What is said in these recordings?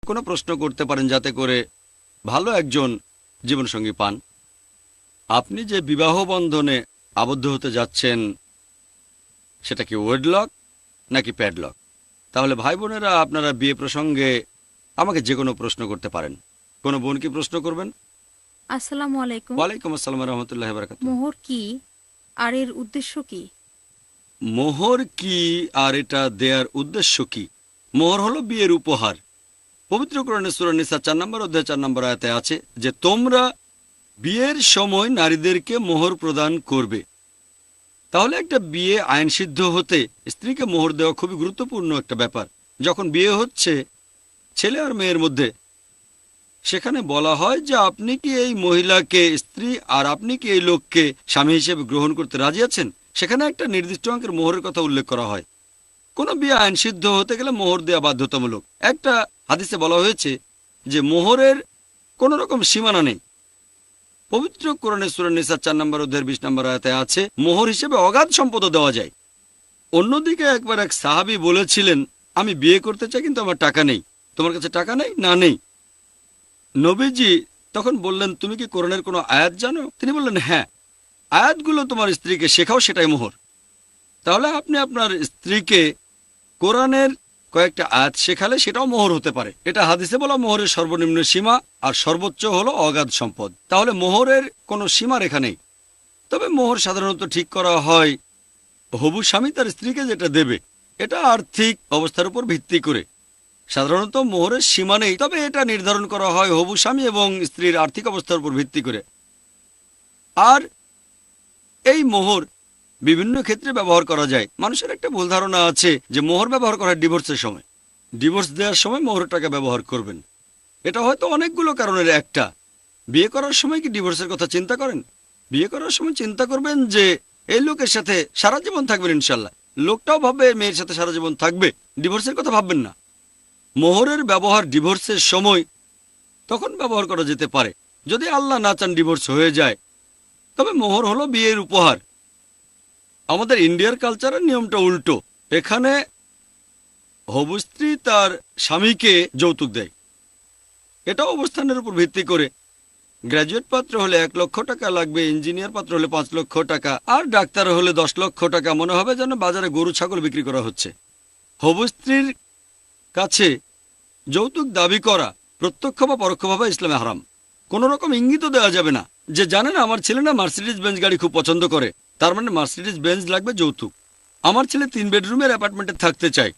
কোনো প্রশ্ন করতে পারেন যাতে করে ভালো একজন জীবনসঙ্গী পান। আপনি যে বিবাহ বন্ধনে আবদ্ধ হতে যাচ্ছেন সেটা কি ওয়েডলক নাকি প্যাডলক? তাহলে ভাই বোনেরা আপনারা বিয়ে প্রসঙ্গে আমাকে যে কোনো প্রশ্ন করতে পারেন। কোনো বোন কি প্রশ্ন করবেন? আসসালামু আলাইকুম। ওয়ালাইকুম আসসালাম রহমতুল্লাহ বারাকাতুহু। মোহর কি আর এর উদ্দেশ্য কি? মোহর কি আর এটা দেয়ার উদ্দেশ্য কি? মোহর হলো বিয়ের উপহার। পবিত্র কোরআনে সূরা নিসা 4 নম্বর অধ্যায় 4 নম্বর আয়াতে আছে যে তোমরা বিয়ের সময় নারীদেরকে মোহর প্রদান করবে। তাহলে একটা বিয়ে আইনসিদ্ধ হতে স্ত্রীকে মোহর দেওয়া খুবই গুরুত্বপূর্ণ একটা ব্যাপার। যখন বিয়ে হচ্ছে ছেলে আর মেয়ের মধ্যে, সেখানে বলা হয় যে আপনি কি এই মহিলাকে স্ত্রী আর আপনি কি এই লোককে স্বামী হিসেবে গ্রহণ করতে রাজি আছেন। সেখানে একটা নির্দিষ্ট অঙ্কের মোহরের কথা উল্লেখ করা হয়। কোনো বিয়ে আইনসিদ্ধ হতে গেলে মোহর দেওয়া বাধ্যতামূলক। একটা হাদিসে বলা হয়েছে যে মোহরের কোনো রকম সীমানা নেই। পবিত্র কোরআনে সূরা নিসা 4 নম্বর অধ্যায়ের 20 নম্বর আয়াতে আছে মোহর হিসেবে অগাধ সম্পদও দেওয়া যায়। অন্যদিকে একবার এক সাহাবী বলেছিলেন আমি বিয়ে করতে চাই কিন্তু আমার টাকা নেই। তোমার কাছে টাকা নেই? না, নেই। নবীজি তখন বললেন তুমি কি কোরআনের কোনো আয়াত জানো? তিনি বললেন হ্যাঁ, আয়াতগুলো তোমার স্ত্রীকে শেখাও, সেটাই মোহর। তাহলে আপনি আপনার স্ত্রীকে কোরআনের কয়েকটা আয়াত শেখালে সেটাও মোহর হতে পারে। এটা হাদিসে বলা মোহরের সর্বনিম্ন সীমা, আর সর্বোচ্চ হলো অগাধ সম্পদ। তাহলে মোহরের কোনো সীমা রেখা নেই। তবে মোহর সাধারণত ঠিক করা হয় হবু স্বামী তার স্ত্রীকে যেটা দেবে, এটা আর্থিক অবস্থার উপর ভিত্তি করে। সাধারণত মোহরের সীমা নেই, তবে এটা নির্ধারণ করা হয় হবু স্বামী এবং স্ত্রীর আর্থিক অবস্থার উপর ভিত্তি করে। আর এই মোহর বিভিন্ন ক্ষেত্রে ব্যবহার করা যায়। মানুষের একটা ভুল ধারণা আছে যে মোহর ব্যবহার করা হয় ডিভোর্সের সময়। ডিভোর্স দেওয়ার সময় মোহরের টাকা ব্যবহার করবেন, এটা হয়তো অনেকগুলো কারণের একটা। বিয়ে করার সময় কি ডিভোর্সের কথা চিন্তা করেন? বিয়ে করার সময় চিন্তা করবেন যে এই লোকের সাথে সারা জীবন থাকবেন ইনশাল্লাহ। লোকটাও ভাববে মেয়ের সাথে সারা জীবন থাকবে, ডিভোর্সের কথা ভাববেন না। মোহরের ব্যবহার ডিভোর্সের সময় তখন ব্যবহার করা যেতে পারে যদি আল্লাহ না চান ডিভোর্স হয়ে যায়। তবে মোহর হলো বিয়ের উপহার। আমাদের ইন্ডিয়ার কালচারের নিয়মটা উল্টো। এখানে হবু স্ত্রী তার স্বামীকে যৌতুক দেয়। এটা অবস্থানের উপর ভিত্তি করে। গ্র্যাজুয়েট পাত্র হলে 1 লক্ষ টাকা লাগবে, ইঞ্জিনিয়ার পাত্র হলে 5 লক্ষ টাকা, আর ডাক্তার হলে 10 লক্ষ টাকা। মনে হবে যেন বাজারে গরু ছাগল বিক্রি করা হচ্ছে। হবু স্ত্রীর কাছে যৌতুক দাবি করা প্রত্যক্ষ বা পরোক্ষভাবে ইসলামে হারাম। কোন রকম ইঙ্গিতও দেওয়া যাবে না যে জানেন আমার ছেলে না মার্সিডিজ বেঞ্জ গাড়ি খুব পছন্দ করে, তার মানে মার্সিডিজ বেঞ্জ লাগবে যৌতুক। আমার ছেলে 3 বেডরুমের অ্যাপার্টমেন্টে থাকতে চায়,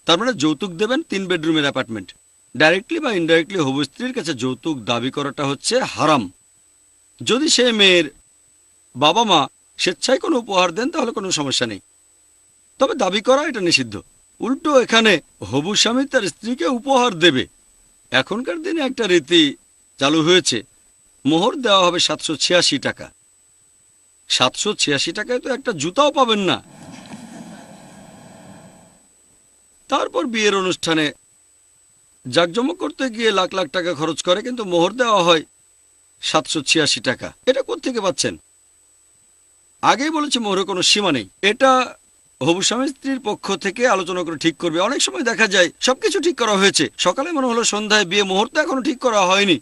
তার মানে যৌতুক দেবেন 3 বেডরুমের অ্যাপার্টমেন্ট। ডাইরেক্টলি বা ইনডাইরেক্টলি হবু স্ত্রীর কাছে যৌতুক দাবি করাটা হচ্ছে হারাম। যদি সে মেয়ের বাবা মা স্বেচ্ছায় কোনো উপহার দেন তাহলে কোনো সমস্যা নেই, তবে দাবি করা এটা নিষিদ্ধ। উল্টো এখানে হবু স্বামী তার স্ত্রীকে উপহার দেবে। এখনকার দিনে একটা রীতি চালু হয়েছে, মোহর দেওয়া হবে 786 টাকা। 786 টাকায় তো একটা জুতাও পাবেন না। তারপর বিয়ের অনুষ্ঠানে জাঁকজমক করতে গিয়ে লাখ লাখ টাকা খরচ করে, কিন্তু মোহর দেওয়া হয় 786 টাকা। এটা কোত্থেকে পাচ্ছেন? আগেই বলেছে মোহরের কোনো সীমা নেই। এটা হবু স্বামী স্ত্রীর পক্ষ থেকে আলোচনা করে ঠিক করবে। অনেক সময় দেখা যায় সবকিছু ঠিক করা হয়েছে, সকালে মনে হলো সন্ধ্যায় বিয়ে, মুহূর্তে এখনো ঠিক করা হয়নি।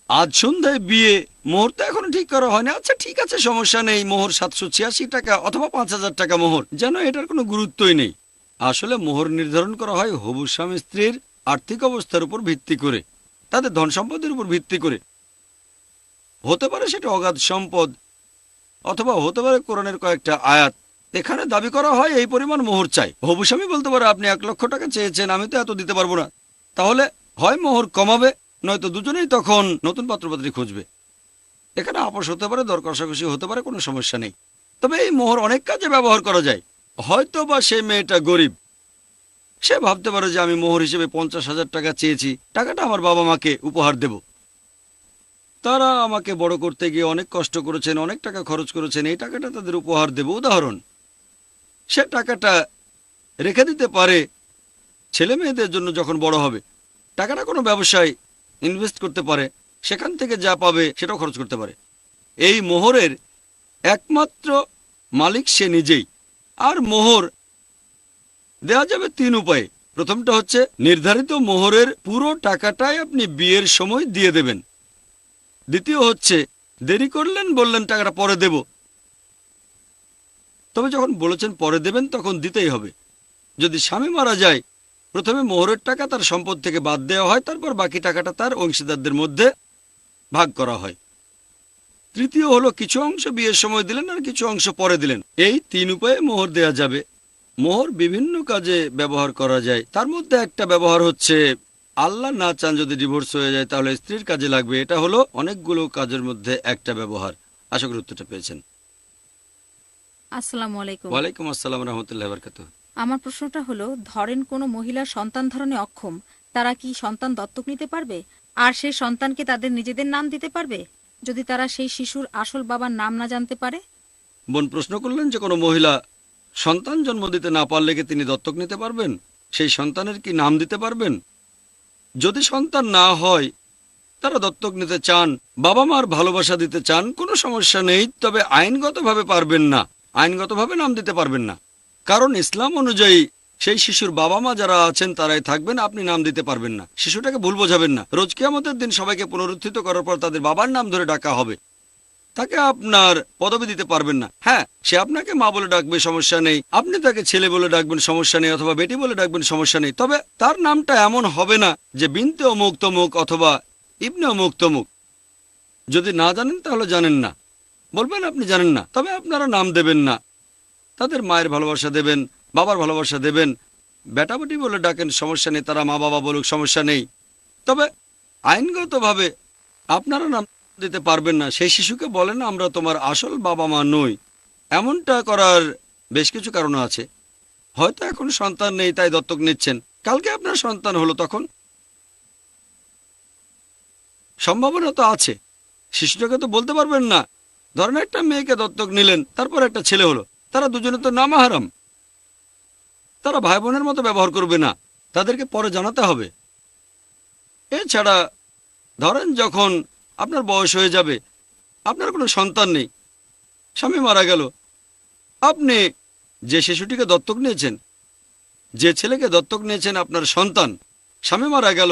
আজ সন্ধ্যায় বিয়ে, মুহূর্তে এখনো ঠিক করা হয়নি। আচ্ছা ঠিক আছে, সমস্যা নেই, মোহর 786 টাকা অথবা 5000 টাকা মোহর, যেন এটার কোনো গুরুত্বই নেই। আসলে মোহর নির্ধারণ করা হয় হবু স্বামী স্ত্রীর আর্থিক অবস্থার উপর ভিত্তি করে, তাদের ধন সম্পদের উপর ভিত্তি করে। হতে পারে সেটা অগাধ সম্পদ, অথবা হতে পারে কোরআনের কয়েকটা আয়াত। এখানে দাবি করা হয় এই পরিমাণ মোহর চাই। হবু স্বামী বলতে পারে আপনি 1 লক্ষ টাকা চেয়েছেন, আমি তো এত দিতে পারবো না। তাহলে হয় মোহর কমাবে, নয়তো দুজনেই তখন নতুন পাত্রপাত্রী খুঁজবে। এখানে আপোষ হতে পারে, দর কষাকষি হতে পারে, কোনো সমস্যা নেই। তবে এই মোহর অনেক কাজে ব্যবহার করা যায়। হয়তো বা সেই মেয়েটা গরিব, সে ভাবতে পারে যে আমি মোহর হিসেবে 50,000 টাকা চেয়েছি, টাকাটা আমার বাবা মাকে উপহার দেব। তারা আমাকে বড় করতে গিয়ে অনেক কষ্ট করেছেন, অনেক টাকা খরচ করেছেন, এই টাকাটা তাদের উপহার দেব। উদাহরণ, সে টাকাটা রেখে দিতে পারে ছেলে মেয়েদের জন্য যখন বড় হবে। টাকাটা কোনো ব্যবসায় ইনভেস্ট করতে পারে, সেখান থেকে যা পাবে সেটাও খরচ করতে পারে। এই মোহরের একমাত্র মালিক সে নিজেই। আর মোহর দেয়া যাবে 3 উপায়ে। প্রথমটা হচ্ছে নির্ধারিত মোহরের পুরো টাকাটাই আপনি বিয়ের সময় দিয়ে দেবেন। দ্বিতীয় হচ্ছে দেরি করলেন, বললেন টাকাটা পরে দেব, তবে যখন বলেছেন পরে দেবেন তখন দিতেই হবে। যদি স্বামী মারা যায়, প্রথমে মোহরের টাকা তার সম্পদ থেকে বাদ দেওয়া হয়, তারপর বাকি টাকাটা তার অংশীদারদের মধ্যে ভাগ করা হয়। তৃতীয় হলো কিছু অংশ বিয়ের সময় দিলেন আর কিছু অংশ পরে দিলেন। এই 3 উপায়ে মোহর দেয়া যাবে। মোহর বিভিন্ন কাজে ব্যবহার করা যায়, তার মধ্যে একটা ব্যবহার হচ্ছে আল্লাহ না চান যদি ডিভোর্স হয়ে যায় তাহলে স্ত্রীর কাজে লাগবে। এটা হলো অনেকগুলো কাজের মধ্যে একটা ব্যবহার। আশা করি উত্তরটা পেয়েছেন। আসসালামু আলাইকুম। ওয়ালাইকুম আসসালাম রহমতুল্লাহ বারকাতুহ। আমার প্রশ্নটা হলো, ধরেন কোনো মহিলার সন্তান ধারণে অক্ষম, তারা কি সন্তান দত্তক নিতে পারবে? আর সেই সন্তানকে তাদের নিজেদের নাম দিতে পারবে যদি তারা সেই শিশুর আসল বাবার নাম না জানতে পারে? বোন প্রশ্ন করলেন যে কোনো মহিলা সন্তান জন্ম দিতে না পারলে কি তিনি দত্তক নিতে পারবেন? সেই সন্তানের কি নাম দিতে পারবেন? যদি সন্তান না হয়, তারা দত্তক নিতে চান, বাবা মার ভালোবাসা দিতে চান, কোনো সমস্যা নেই, তবে আইনগতভাবে পারবেন না, আইনগতভাবে নাম দিতে পারবেন না। কারণ ইসলাম অনুযায়ী সেই শিশুর বাবা মা যারা আছেন তারাই থাকবেন, আপনি নাম দিতে পারবেন না। শিশুটাকে ভুল বোঝাবেন না। রোজ কিয়ামতের দিন সবাইকে পুনরুত্থিত করার পর তাদের বাবার নাম ধরে ডাকা হবে, তাকে আপনার পদবি দিতে পারবেন না। হ্যাঁ, সে আপনাকে মা বলে ডাকবে, সমস্যা নেই, আপনি তাকে ছেলে বলে ডাকবেন, সমস্যা নেই, অথবা বেটি বলে ডাকবেন, সমস্যা নেই, তবে তার নামটা এমন হবে না যে বিনতে অমুক তমুক অথবা ইবনে অমুক তমুক। যদি না জানেন তাহলে জানেন না, বলবেন আপনি জানেন না, তবে আপনারা নাম দেবেন না। তাদের মায়ের ভালোবাসা দেবেন, বাবার ভালোবাসা দেবেন, বেটা বেটি বলে ডাকেন, সমস্যা নেই, তারা মা বাবা বলুক, সমস্যা নেই, তবে আইনগতভাবে আপনারা নাম দিতে পারবেন না। সেই শিশুকে বলেন আমরা তোমার আসল বাবা মা নই। এমনটা করার বেশ কিছু কারণ আছে। হয়তো এখন সন্তান নেই তাই দত্তক নিচ্ছেন, কালকে আপনার সন্তান হলো, তখন সম্ভাবনা তো আছে। শিশুটাকে তো বলতে পারবেন না। ধরেন একটা মেয়েকে দত্তক নিলেন, তারপর একটা ছেলে হলো, তারা দুজনে তো নামাহারাম, তারা ভাই বোনের মতো ব্যবহার করবে না, তাদেরকে পরে জানাতে হবে। এছাড়া ধরেন যখন আপনার বয়স হয়ে যাবে, আপনার কোনো সন্তান নেই, স্বামী মারা গেল, আপনি যে শিশুটিকে দত্তক নিয়েছেন, যে ছেলেকে দত্তক নিয়েছেন আপনার সন্তান, স্বামী মারা গেল,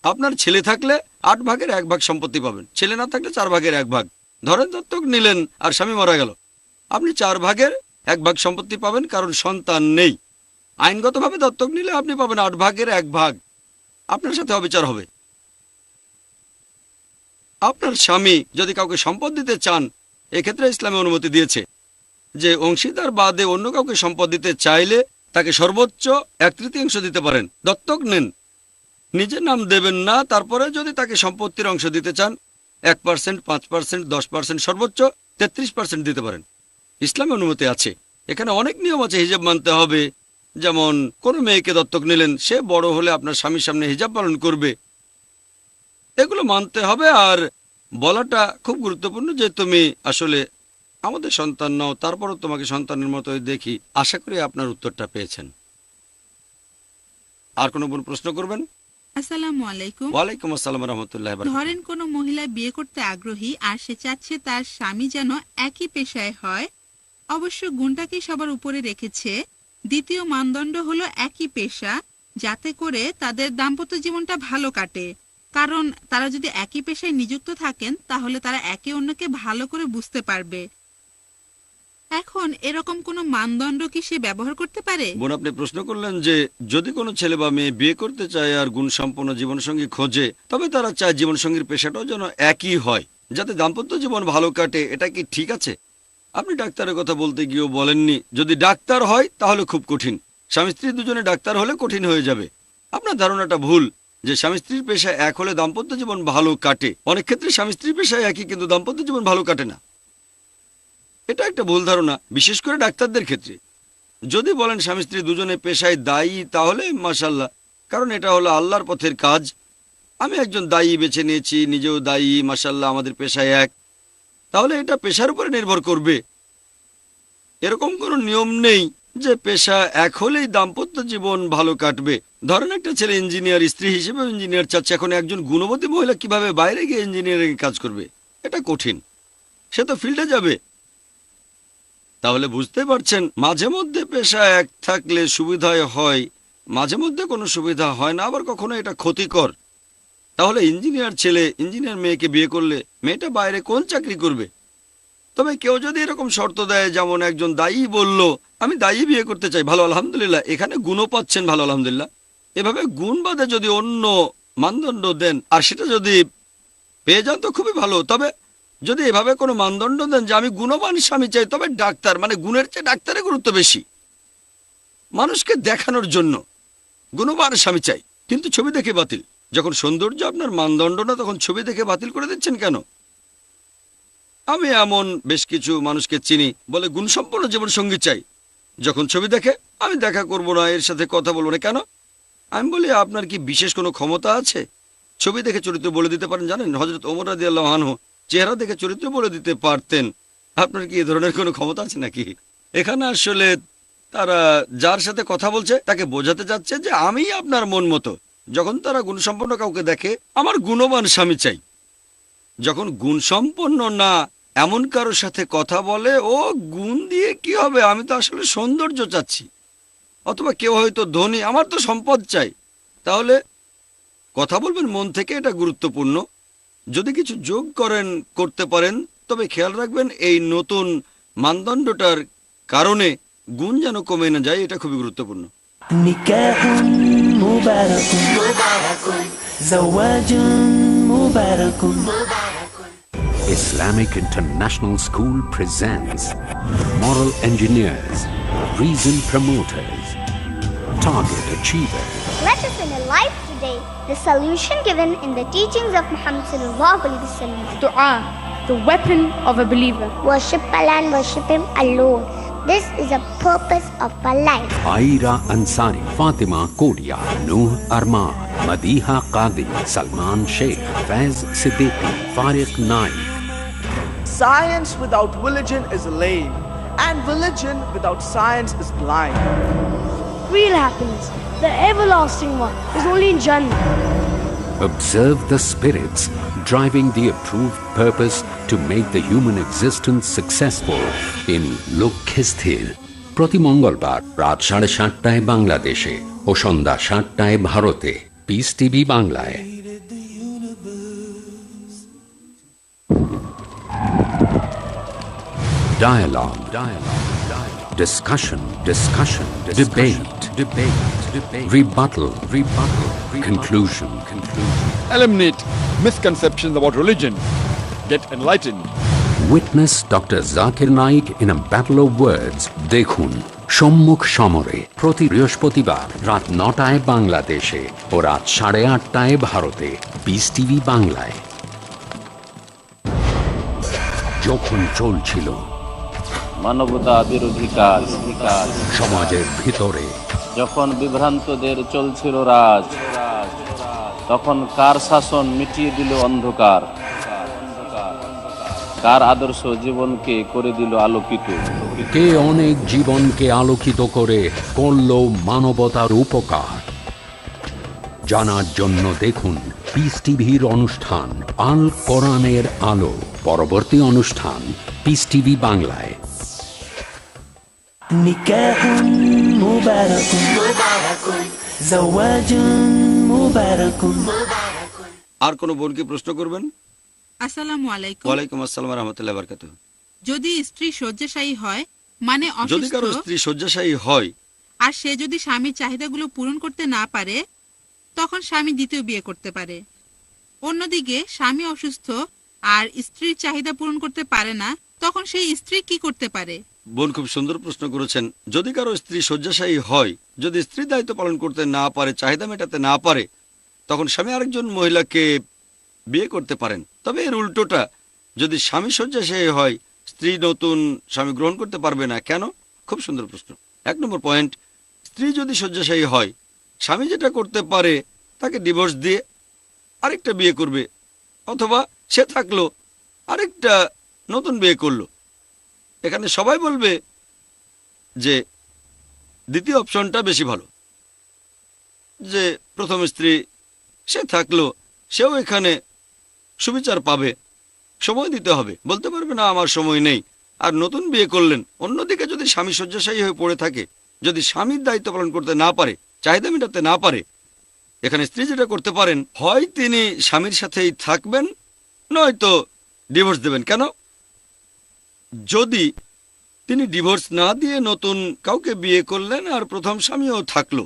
আপনার ছেলে থাকলে 8 ভাগের 1 ভাগ সম্পত্তি পাবেন, ছেলে না থাকলে 4 ভাগের 1 ভাগ। ধরেন দত্তক নিলেন আর স্বামী মারা গেল, আপনি 4 ভাগের 1 ভাগ সম্পত্তি পাবেন, কারণ সন্তান নেই। আইনগতভাবে দত্তক নিলে আপনি পাবেন 8 ভাগের 1 ভাগ। আপনার সাথে অবিচার হবে। আপনার স্বামী যদি কাউকে সম্পদ দিতে চান, এক্ষেত্রে ইসলামে অনুমতি দিয়েছে যে অংশীদার বাদে অন্য কাউকে সম্পদ দিতে চাইলে তাকে সর্বোচ্চ 1/3 দিতে পারেন। দত্তক নেন, নিজের নাম দেবেন না, তারপরে যদি তাকে সম্পত্তির অংশ দিতে চান 1%, 5%, 10%, সর্বোচ্চ 33% দিতে পারেন। ইসলামে অনুমতি আছে। এখানে অনেক নিয়ম আছে, হিজাব মানতে হবে। যেমন কোনো মেয়েকে দত্তক নিলেন, সে বড় হলে আপনার স্বামীর সামনে হিজাব পালন করবে, এগুলো মানতে হবে। আর বলাটা খুব গুরুত্বপূর্ণ যে তুমি আসলে আমাদের সন্তান নও, তারপরও তোমাকে সন্তানের মতোই দেখি। আশা করি আপনার উত্তরটা পেয়েছেন। আর কোনো প্রশ্ন করবেন? আসসালামু আলাইকুম। ওয়ালাইকুম আসসালাম রহমতুল্লাহ। ধরেন কোনো মহিলা বিয়ে করতে আগ্রহী আর সে চাচ্ছে তার স্বামী যেন একই পেশায় হয়, অবশ্য গুণটাকে সবার উপরে রেখেছে। দ্বিতীয় মানদণ্ড হলো একই পেশা, যাতে করে তাদের দাম্পত্য জীবনটা ভালো কাটে। কারণ তারা যদি একই পেশায় নিযুক্ত থাকেন তাহলে তারা একে অন্যকে ভালো করে বুঝতে পারবে। এখন এরকম কোনো মানদণ্ড কি সে ব্যবহার করতে পারে? বোন, আপনি প্রশ্ন করলেন যে যদি কোনো ছেলে বা মেয়ে বিয়ে করতে চায় আর গুণসম্পন্ন জীবনসঙ্গী খোঁজে, তবে তারা চায় জীবনসঙ্গীর পেশাটাও যেন একই হয়, যাতে দাম্পত্য জীবন ভালো কাটে, এটা কি ঠিক আছে? আপনি ডাক্তারের কথা বলতে গিয়েও বলেননি। যদি ডাক্তার হয় তাহলে খুব কঠিন। স্বামী স্ত্রী দুজনে ডাক্তার হলে কঠিন হয়ে যাবে। আপনার ধারণাটা ভুল যে স্বামী স্ত্রীর পেশা এক হলে দাম্পত্য জীবন ভালো কাটে। অনেক ক্ষেত্রে স্বামী স্ত্রীর পেশায় একই, কিন্তু দাম্পত্য জীবন ভালো কাটে না। এটা একটা ভুল ধারণা, বিশেষ করে ডাক্তারদের ক্ষেত্রে। যদি বলেন স্বামী স্ত্রী দুজনে পেশায় দায়ী, তাহলে মাশাআল্লাহ, কারণ এটা হলো আল্লাহর পথের কাজ। আমি একজন দায়ী বেছে নিয়েছি, নিজেও দায়ী, মাশাআল্লাহ, আমাদের পেশায় এক, তাহলে এটা পেশার উপরে নির্ভর করবে। এরকম কোনো নিয়ম নেই যে পেশা এক হলেই দাম্পত্য জীবন ভালো কাটবে। ধরেন একটা ছেলে ইঞ্জিনিয়ার, স্ত্রী হিসেবে ইঞ্জিনিয়ার চাচ্ছে, এখন একজন গুণবতী মহিলা কিভাবে বাইরে গিয়ে ইঞ্জিনিয়ারিং কাজ করবে? এটা কঠিন। সে তো ফিল্ডে যাবে। তাহলে বুঝতে পারছেন, মাঝে মধ্যে পেশা এক থাকলে সুবিধায় হয় মাঝে মধ্যে কোনো সুবিধা হয় না, আবার কখনো এটা ক্ষতিকর। তাহলে ইঞ্জিনিয়ার ছেলে ইঞ্জিনিয়ার মেয়েকে বিয়ে করলে মেয়েটা বাইরে কোন চাকরি করবে? তবে কেউ যদি এরকম শর্ত দেয়, যেমন একজন দায়ী বলল আমি দায়ী বিয়ে করতে চাই, ভালো আলহামদুলিল্লাহ, এখানে গুণও পাচ্ছেন, ভালো আলহামদুলিল্লাহ। এভাবে গুণ বাদে যদি অন্য মানদণ্ড দেন আর সেটা যদি পেয়ে যান তো খুবই ভালো। তবে যদি এভাবে কোনো মানদণ্ড দেন যে আমি গুণবান স্বামী চাই, তবে ডাক্তার, মানে গুণের চেয়ে ডাক্তারের গুরুত্ব বেশি, মানুষকে দেখানোর জন্য গুণবান স্বামী চাই, কিন্তু ছবি দেখে বাতিল। যখন সৌন্দর্য আপনার মানদণ্ড না, তখন ছবি দেখে বাতিল করে দিচ্ছেন কেন? আমি এমন বেশ কিছু মানুষকে চিনি বলে গুণসম্পন্ন জীবনসঙ্গী চাই, যখন ছবি দেখে আমি দেখা করব না, এর সাথে কথা বলবো না। কেন? আমি বলি আপনার কি বিশেষ কোনো ক্ষমতা আছে? ছবি দেখে চরিত্র বলে দিতে পারেন? জানেন হযরত ওমর রাদিয়াল্লাহু আনহু চেহারা দেখে চরিত্র বলে দিতে পারতেন। আপনার কি এ ধরনের কোনো ক্ষমতা আছে নাকি? এখানে আসলে তারা যার সাথে কথা বলছে তাকে বোঝাতে যাচ্ছে যে আমি আপনার মন মতো। যখন তারা গুণসম্পন্ন কাউকে দেখে, আমার গুণবান স্বামী চাই। যখন গুণসম্পন্ন না এমন কারোর সাথে কথা বলে, ও গুণ দিয়ে কি হবে, আমি তো আসলে সৌন্দর্য চাচ্ছি। অথবা কেউ হয়তো ধনী, আমার তো সম্পদ চাই। তাহলে কথা বলবেন মন থেকে, এটা গুরুত্বপূর্ণ। যদি কিছু যোগ করতে পারেন, তবে খেয়াল রাখবেন এই নতুন মানদণ্ডটার কারণে গুণ যেন কমে না যায়, এটা খুবই গুরুত্বপূর্ণ। نكاح مبارك زواج مبارك Islamic International School presents Moral Engineers, Reason Promoters, Target Achievers. Let us analyze today the solution given in the teachings of Muhammad sallallahu alaihi wasallam. Dua, the weapon of a believer. Worship Allah and worship Him alone. This is the purpose of our life. Aira Ansari, Fatima Kodia, Noor Arman, Madiha Qadi, Salman Sheikh, Faiz Siddiqui, Fariq Naik. Science without religion is lame, and religion without science is blind. Real happiness, the everlasting one, is only in Jannah. Observe the spirits driving the approved purpose to make the human existence successful in Lokhesthir. প্রতি মঙ্গলবার রাত 7:30টায় বাংলাদেশে ও সন্ধ্যা 7টায় ভারতে, piece TV বাংলায়। Dialogue. Discussion. Debate. Rebuttal. Conclusion. Eliminate misconceptions about religion. Get enlightened. Witness Dr. Zakir Naik in a battle of words. দেখুন সম্মুখ সমরে প্রতি বৃহস্পতিবার রাত 9টায় বাংলাদেশে ও রাত 8:30টায় ভারতে, পিস টিভি বাংলায়। যখন চলছিল মানবতা বিরোধী কাজ, সমাজের ভিতরে যখন বিভ্রান্তদের চলছিল রাজ, তখন কার শাসন মিটিয়ে দিল অন্ধকার, কার আদর্শ জীবনকে করে দিল আলোকিত। কে অনেক জীবনকে আলোকিত করে করল মানবতার উপকার। জানার জন্য দেখুন পিস টিভির অনুষ্ঠান আল কোরআনের আলো। পরবর্তী অনুষ্ঠান পিস টিভি বাংলায়। نكاح مبارك زواج مبارك আর কোনো বোনকে প্রশ্ন করবেন? আসসালামু আলাইকুম। ওয়ালাইকুম আসসালাম ওয়া রাহমাতুল্লাহি ওয়া বারাকাতুহু। যদি স্ত্রী শয্যাশায়ী হয়, মানে যদি কারো অসুস্থ, স্ত্রী শয্যাশায়ী হয়, আর সে যদি স্বামীর চাহিদাগুলো পূরণ করতে না পারে, তখন স্বামী দ্বিতীয় বিয়ে করতে পারে। অন্যদিকে স্বামী অসুস্থ আর স্ত্রীর চাহিদা পূরণ করতে পারে না, তখন সেই স্ত্রী কি করতে পারে? বোন খুব সুন্দর প্রশ্ন করেছেন। যদি কারো স্ত্রী শয্যাশায়ী হয়, যদি স্ত্রী দায়িত্ব পালন করতে না পারে, চাহিদা মেটাতে না পারে, তখন স্বামী আরেকজন মহিলাকে বিয়ে করতে পারেন। তবে এর উল্টোটা, যদি স্বামী শয্যাশায়ী হয়, স্ত্রী নতুন স্বামী গ্রহণ করতে পারবে না। কেন? খুব সুন্দর প্রশ্ন। 1 নম্বর পয়েন্ট, স্ত্রী যদি শয্যাশায়ী হয়, স্বামী যেটা করতে পারে তাকে ডিভোর্স দিয়ে আরেকটা বিয়ে করবে, অথবা সে থাকলো আরেকটা নতুন বিয়ে করলো। এখানে সবাই বলবে যে দ্বিতীয় অপশনটা বেশি ভালো, যে প্রথম স্ত্রী সে থাকলো, সেও এখানে সুবিচার পাবে। সময় দিতে হবে, বলতে পারবে না আমার সময় নেই, আর নতুন বিয়ে করলেন। অন্যদিকে যদি স্বামী শয্যাশায়ী হয়ে পড়ে থাকে, যদি স্বামীর দায়িত্ব পালন করতে না পারে, চাহিদা মেটাতে না পারে, এখানে স্ত্রী যেটা করতে পারেন, হয় তিনি স্বামীর সাথেই থাকবেন, নয়তো ডিভোর্স দেবেন। কেন? যদি তিনি ডিভোর্স না দিয়ে নতুন কাউকে বিয়ে করলেন আর প্রথম স্বামীও থাকলো,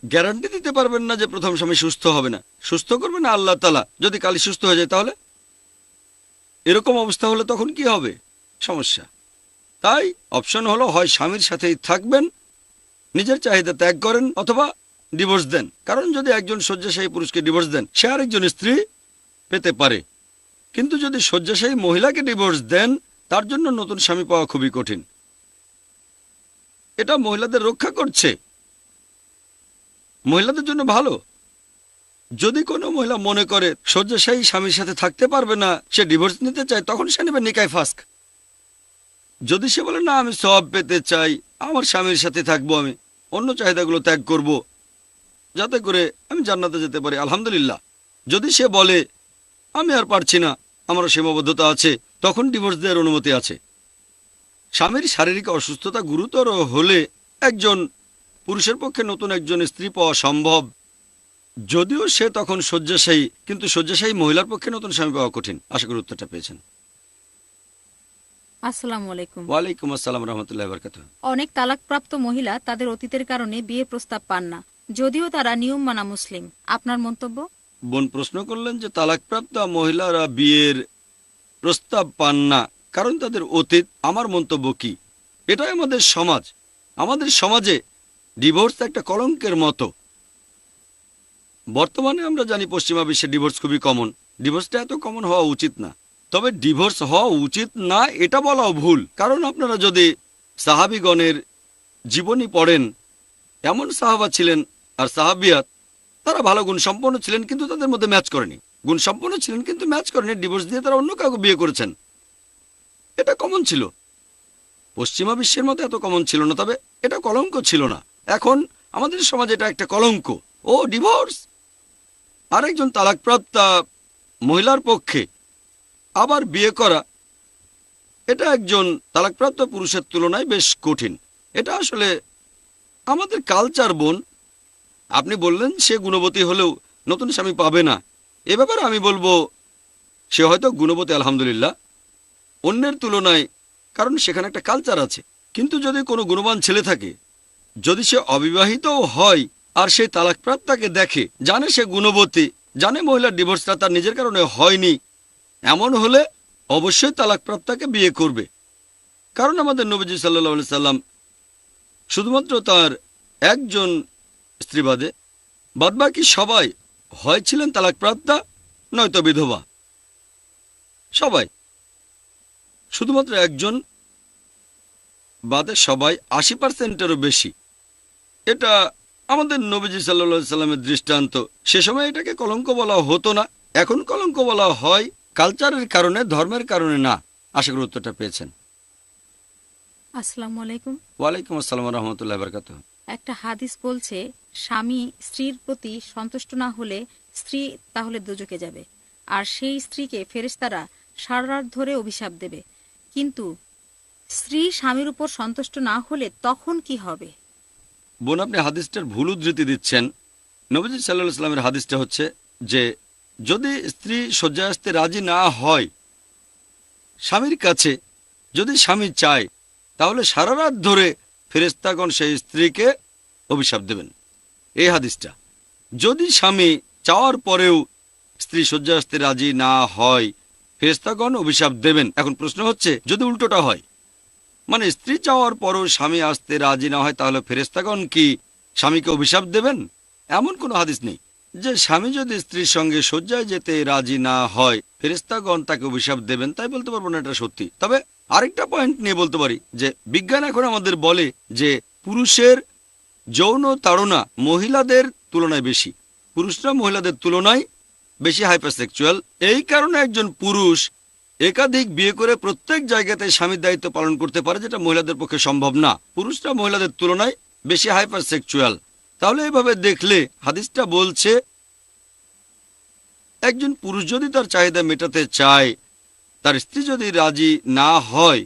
গ্যারান্টি দিতে পারবেন না যে প্রথম স্বামী সুস্থ হবে না। সুস্থ করবেন আল্লাহ তাআলা। যদি কালই সুস্থ হয়ে যায় তাহলে? এরকম অবস্থা হলে তখন কি হবে? সমস্যা। তাই অপশন হলো হয় স্বামীর সাথেই থাকবেন, নিজের চাহিদা ত্যাগ করেন, অথবা ডিভোর্স দেন। কারণ যদি একজন শয্যাশায়ী পুরুষকে ডিভোর্স দেন, সে আরেকজন স্ত্রী পেতে পারে। কিন্তু যদি শয্যাশায়ী মহিলাকে ডিভোর্স দেন, তার জন্য নতুন স্বামী পাওয়া খুবই কঠিন। এটা মহিলাদের রক্ষা করছে, মহিলাদের জন্য ভালো। যদি কোনো মহিলা মনে করে শয্যাশায়ী স্বামীর সাথে থাকতে পারবে না, সে ডিভোর্স নিতে চায়, তখন সে নেবে নিকায় ফাস্ক। যদি সে বলে না আমি সওয়াব পেতে চাই, আমার স্বামীর সাথে থাকবো, আমি অন্য চাহিদাগুলো ত্যাগ করব যাতে করে আমি জান্নাতে যেতে পারি, আলহামদুলিল্লাহ। যদি সে বলে আমি আর পারছি না, আমারও সীমাবদ্ধতা আছে, তখন ডিভোর্স দেওয়ার অনুমতি আছে। স্বামীর শারীরিক অসুস্থতা গুরুতর হলে একজন পুরুষের পক্ষে নতুন একজন স্ত্রী পাওয়া সম্ভব, যদিও সে তখন শয্যাশায়ী, কিন্তু শয্যাশায়ী মহিলার পক্ষে নতুন স্বামী পাওয়া কঠিন। আশা করি উত্তরটা পেয়েছেন। আসসালামু আলাইকুম। ওয়ালাইকুম আসসালাম রহমতুল্লাহ বারকাতুহু। অনেক তালাকপ্রাপ্ত মহিলা তাদের অতীতের কারণে বিয়ের প্রস্তাব পান না, যদিও তারা নিয়ম মানা মুসলিম। আপনার মন্তব্য? বোন প্রশ্ন করলেন যে তালাকপ্রাপ্ত মহিলারা বিয়ের প্রস্তাব পান না কারণ তাদের অতীত। আমার মন্তব্য কি? এটাই আমাদের সমাজ। আমাদের সমাজে ডিভোর্স একটা কলঙ্কের মতো। বর্তমানে আমরা জানি পশ্চিমা বিশ্বে ডিভোর্স খুবই কমন। ডিভোর্সটা এত কমন হওয়া উচিত না। তবে ডিভোর্স হওয়া উচিত না এটা বলাও ভুল। কারণ আপনারা যদি সাহাবীগণের জীবনী পড়েন, এমন সাহাবা ছিলেন আর সাহাবিয়াত, তারা ভালো গুণসম্পন্ন ছিলেন কিন্তু তাদের মধ্যে ম্যাচ করেনি। গুণসম্পন্ন ছিলেন কিন্তু ম্যাচ করেনি, ডিভোর্স দিয়ে তারা অন্য কাউকে বিয়ে করেছেন। এটা কমন ছিল। পশ্চিমা বিশ্বের মতো এত কমন ছিল না, তবে এটা কলঙ্ক ছিল না। এখন আমাদের সমাজে এটা একটা কলঙ্ক। ও ডিভোর্স। আরেকজন তালাকপ্রাপ্তা মহিলার পক্ষে আবার বিয়ে করা, এটা একজন তালাকপ্রাপ্ত পুরুষের তুলনায় বেশ কঠিন। এটা আসলে আমাদের কালচার বোন। আপনি বললেন সে গুণবতী হলেও নতুন স্বামী পাবে না, এ ব্যাপারে আমি বলবো সে হয়তো গুণবতী আলহামদুলিল্লাহ অন্যের তুলনায়, কারণ সেখানে একটা কালচার আছে। কিন্তু যদি কোনো গুণবান ছেলে থাকে, যদি সে অবিবাহিতও হয় আর সেই তালাকপ্রাপ্তাকে দেখে, জানে সে গুণবতী, জানে মহিলার ডিভোর্সটা তার নিজের কারণে হয়নি, এমন হলে অবশ্যই তালাকপ্রাপ্তাকে বিয়ে করবে। কারণ আমাদের নবীজি সাল্লাল্লাহু আলাইহি সাল্লাম শুধুমাত্র তার একজন স্ত্রী বাদে বাদবাকি সবাই হয় ছিলেন তালাকপ্রাপ্তা নয়তো বিধবা। সবাই, শুধুমাত্র একজন বাদে সবাই 80%-এরও বেশি। এটা আমাদের নবীজি সাল্লাল্লাহু আলাইহি সাল্লামের দৃষ্টান্ত। সে সময় এটাকে কলঙ্ক বলা হতো না, এখন কলঙ্ক বলা হয় কালচারের কারণে, ধর্মের কারণে না। আশা করি উত্তরটা পেয়েছেন। আসসালামু আলাইকুম। ওয়ালাইকুম আসসালাম রাহমাতুল্লাহি ওয়া বারাকাতুহু। একটা হাদিস বলছে স্বামী স্ত্রীর প্রতি সন্তুষ্ট না হলে স্ত্রী তাহলে দোজখে যাবে, আর সেই স্ত্রীকে ফেরেশতারা সারা রাত ধরে অভিশাপ দেবে। কিন্তু স্ত্রী স্বামীর উপর সন্তুষ্ট না হলে তখন কি হবে? বোন, আপনি হাদিসটার ভুল উদ্ধৃতি দিচ্ছেন। নবীজি সাল্লাল্লাহু আলাইহি সাল্লামের হাদিসটা হচ্ছে যে যদি স্ত্রী শয্যায় আসতে রাজি না হয় স্বামীর কাছে, যদি স্বামী চায়, তাহলে সারা রাত ধরে ফেরেশতাগণ সেই স্ত্রীকে অভিশাপ দেবেন। এই হাদিসটা, যদি স্বামী চাওয়ার পরেও স্ত্রী শয্যায় আসতে রাজি না হয় ফেরেশতাগণ অভিশাপ দেবেন। এখন প্রশ্ন হচ্ছে যদি উল্টোটা হয়, মানে স্ত্রী চাওয়ার পরও স্বামী আসতে রাজি না হয়, তাহলে ফেরেশতাগণ কি স্বামীকে অভিশাপ দেবেন? এমন কোনো হাদিস নেই যে স্বামী যদি স্ত্রীর সঙ্গে শয্যায় যেতে রাজি না হয় ফেরেশতাগণ তাকে অভিশাপ দেবেন। তাই বলতে পারবো না এটা সত্যি। তবে আরেকটা পয়েন্ট নিয়ে বলতে পারি যে বিজ্ঞান এখন আমাদের বলে যে পুরুষের যৌন তাড়না মহিলাদের তুলনায় বেশি। পুরুষরা মহিলাদের তুলনায় বেশি হাইপারসেক্সুয়াল। এই কারণে একজন পুরুষ একাধিক বিয়ে করে প্রত্যেক জায়গাতে স্বামীর দায়িত্ব পালন করতে পারে, যেটা মহিলাদের পক্ষে সম্ভব না। পুরুষরা মহিলাদের তুলনায় বেশি হাইপারসেক্সুয়াল। তাহলে এভাবে দেখলে হাদিসটা বলছে একজন পুরুষ যদি তার চাহিদা মেটাতে চায়, তার স্ত্রী যদি রাজি না হয়,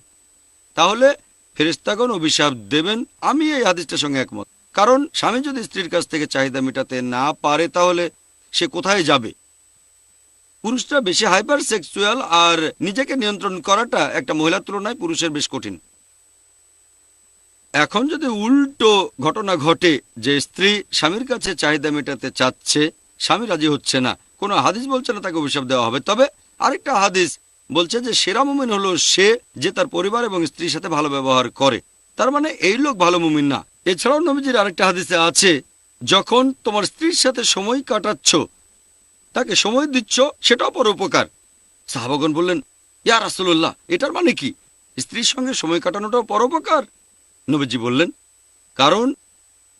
তাহলে ফেরেশতাগণ অভিশাপ দেবেন। আমি এই হাদিসটার সঙ্গে একমত। কারণ স্বামী যদি স্ত্রীর কাছ থেকে চাহিদা মেটাতে না পারে তাহলে সে কোথায় যাবে? পুরুষরা বেশি হাইপার সেক্সুয়াল, আর নিজেকে নিয়ন্ত্রণ করাটা একটা মহিলার তুলনায় পুরুষের বেশ কঠিন। এখন যদি উল্টো ঘটনা ঘটে যে স্ত্রী স্বামীর কাছে চাহিদা মেটাতে চাচ্ছে, স্বামী রাজি হচ্ছে না, কোনো হাদিস বলছে না তাকে অভিশাপ দেওয়া হবে, তবে আরেকটা হাদিস বলছে যে সেরা মুমিন হলো সে যে তার পরিবার এবং স্ত্রীর সাথে ভালো ব্যবহার করে। তার মানে এই লোক ভালো মুমিন না। এছাড়াও নবীজির আরেকটা হাদিসে আছে, যখন তোমার স্ত্রীর সাথে সময় কাটাচ্ছ, তাকে সময় দিচ্ছ, সেটাও পরোপকার। সাহাবাগণ বললেন, ইয়া রাসূলুল্লাহ, এটার মানে কি? স্ত্রীর সঙ্গে সময় কাটানোটাও পরোপকার? নবীজি বললেন, কারণ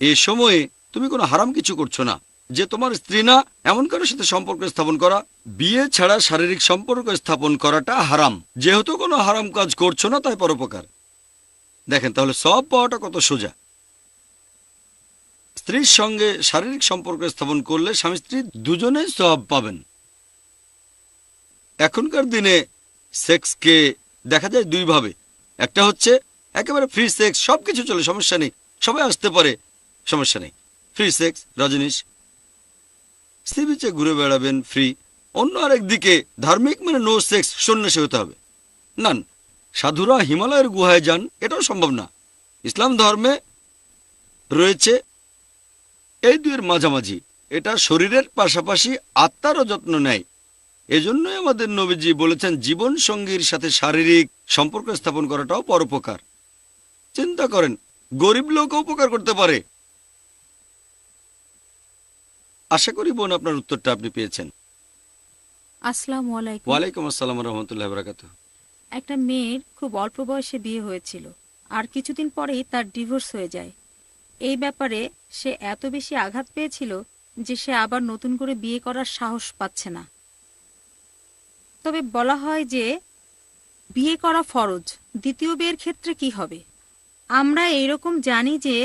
এ সময়ে তুমি কোনো হারাম কিছু করছো না। যে তোমার স্ত্রী না এমন কারোর সাথে সম্পর্ক স্থাপন করা, বিয়ে ছাড়া শারীরিক সম্পর্ক স্থাপন করাটা হারাম। যেহেতু কোনো হারাম কাজ করছো না, তাই পরোপকার। দেখেন তাহলে সব পাওয়াটা কত সোজা। স্ত্রীর সঙ্গে শারীরিক সম্পর্ক স্থাপন করলে স্বামী স্ত্রী দুজনেই সওয়াব পাবেন। এখনকার দিনে সেক্সকে দেখা যায় দুই ভাবে। একটা হচ্ছে একেবারে ফ্রি সেক্স, সবকিছু চলে, সমস্যা নেই, সবাই আসতে পারে, সমস্যা নেই, ফ্রি সেক্স, রজনীশ সি বিচে ঘুরে বেড়াবেন ফ্রি। অন্য আরেক দিকে ধার্মিক মানে নো সেক্স, সন্ন্যাসী হতে হবে। নান, সাধুরা হিমালয়ের গুহায় যান, এটাও সম্ভব না। ইসলাম ধর্মে রয়েছে এই দুইয়ের মাঝামাঝি। এটা শরীরের পাশাপাশি আত্মারও যত্ন নেয়। এজন্যই আমাদের নবীজি বলেছেন জীবন সঙ্গীর সাথে শারীরিক সম্পর্ক স্থাপন করাটাও পরোপকার। চিন্তা করেন, গরিব লোকও উপকার করতে পারে। আশা করি বোন আপনার উত্তরটা আপনি পেয়েছেন। আসসালামু আলাইকুম। ওয়ালাইকুম আসসালাম ওয়া রাহমাতুল্লাহি ওয়া বারাকাতুহু। একটা মেয়ের খুব অল্প বয়সে বিয়ে হয়েছিল, আর কিছুদিন পরেই তার ডিভোর্স হয়ে যায়। এই ব্যাপারে সে এত বেশি আঘাত পেয়েছিল যে সে আবার নতুন করে বিয়ে করার সাহস পাচ্ছে না। তবে বলা হয় যে বিয়ে করা ফরজ। দ্বিতীয় বিয়ের ক্ষেত্রে কি হবে? আমরা এইরকম জানি যে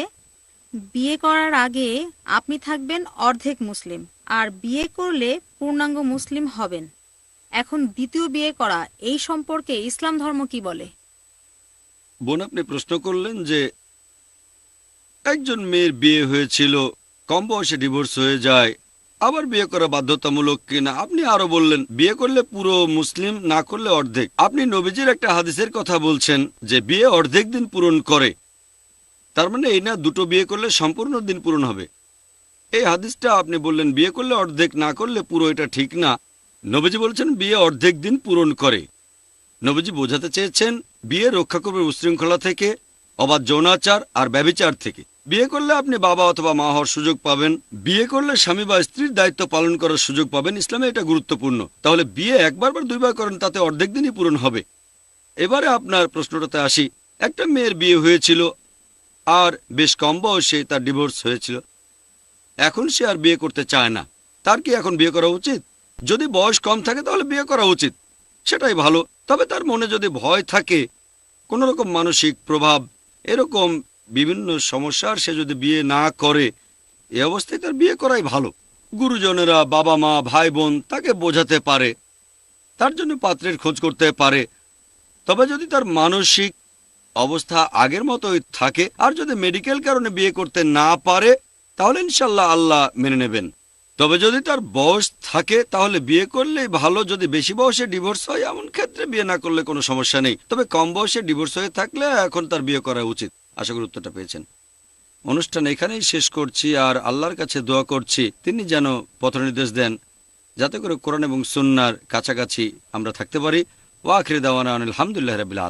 বিয়ে করার আগে আপনি থাকবেন অর্ধেক মুসলিম, আর বিয়ে করলে পূর্ণাঙ্গ মুসলিম হবেন। এখন দ্বিতীয় বিয়ে করা, এই সম্পর্কে ইসলাম ধর্ম কি বলে? বোন আপনি প্রশ্ন করলেন যে একজন মেয়ের বিয়ে হয়েছিল, কম বয়সে ডিভোর্স হয়ে যায়, আবার বিয়ে করা বাধ্যতামূলক কিনা। আপনি আরো বললেন বিয়ে করলে পুরো মুসলিম, না করলে অর্ধেক। আপনি নবীজির একটা হাদিসের কথা বলছেন যে বিয়ে অর্ধেক দিন পূরণ করে। তার মানে এই না দুটো বিয়ে করলে সম্পূর্ণ দিন পূরণ হবে। এই হাদিসটা আপনি বললেন বিয়ে করলে অর্ধেক, না করলে পুরো, এটা ঠিক না। নবীজি বলছেন বিয়ে অর্ধেক দিন পূরণ করে। নবীজি বোঝাতে চেয়েছেন বিয়ে রক্ষা করবে উশৃঙ্খলা থেকে, অবাধ যৌনাচার আর ব্যভিচার থেকে। বিয়ে করলে আপনি বাবা অথবা মা হওয়ার সুযোগ পাবেন। বিয়ে করলে স্বামী বা স্ত্রীর দায়িত্ব পালন করার সুযোগ পাবেন। ইসলামে এটা গুরুত্বপূর্ণ। তাহলে বিয়ে একবার বা দুইবার করেন, তাতে অর্ধেক দিনই পূরণ হবে। এবারে আপনার প্রশ্নটাতে আসি। একটা মেয়ের বিয়ে হয়েছিল আর বেশ কম বয়সে তার ডিভোর্স হয়েছিল। এখন সে আর বিয়ে করতে চায় না। তার কি এখন বিয়ে করা উচিত? যদি বয়স কম থাকে তাহলে বিয়ে করা উচিত, সেটাই ভালো। তবে তার মনে যদি ভয় থাকে, কোনো রকম মানসিক প্রভাব, এরকম বিভিন্ন সমস্যার, সে যদি বিয়ে না করে, এই অবস্থায় তার বিয়ে করাই ভালো। গুরুজনেরা, বাবা মা, ভাই বোন তাকে বোঝাতে পারে, তার জন্য পাত্রের খোঁজ করতে পারে। তবে যদি তার মানসিক অবস্থা আগের মতোই থাকে, আর যদি মেডিকেল কারণে বিয়ে করতে না পারে, তাহলে ইনশাল্লাহ আল্লাহ মেনে নেবেন। তবে যদি তার বয়স থাকে তাহলে বিয়ে করলেই ভালো। যদি বেশি বয়সে ডিভোর্স হয়, এমন ক্ষেত্রে বিয়ে না করলে কোনো সমস্যা নেই। তবে কম বয়সে ডিভোর্স হয়ে থাকলে এখন তার বিয়ে করা উচিত। আশা করি উত্তরটা পেয়েছেন। অনুষ্ঠান এখানেই শেষ করছি, আর আল্লাহর কাছে দোয়া করছি তিনি যেন পথ নির্দেশ দেন, যাতে করে কোরআন এবং সুন্নাহর কাছাকাছি আমরা থাকতে পারি। ওয়া আখির দাওয়ানা আলহামদুলিল্লাহি রাব্বিল আলামিন।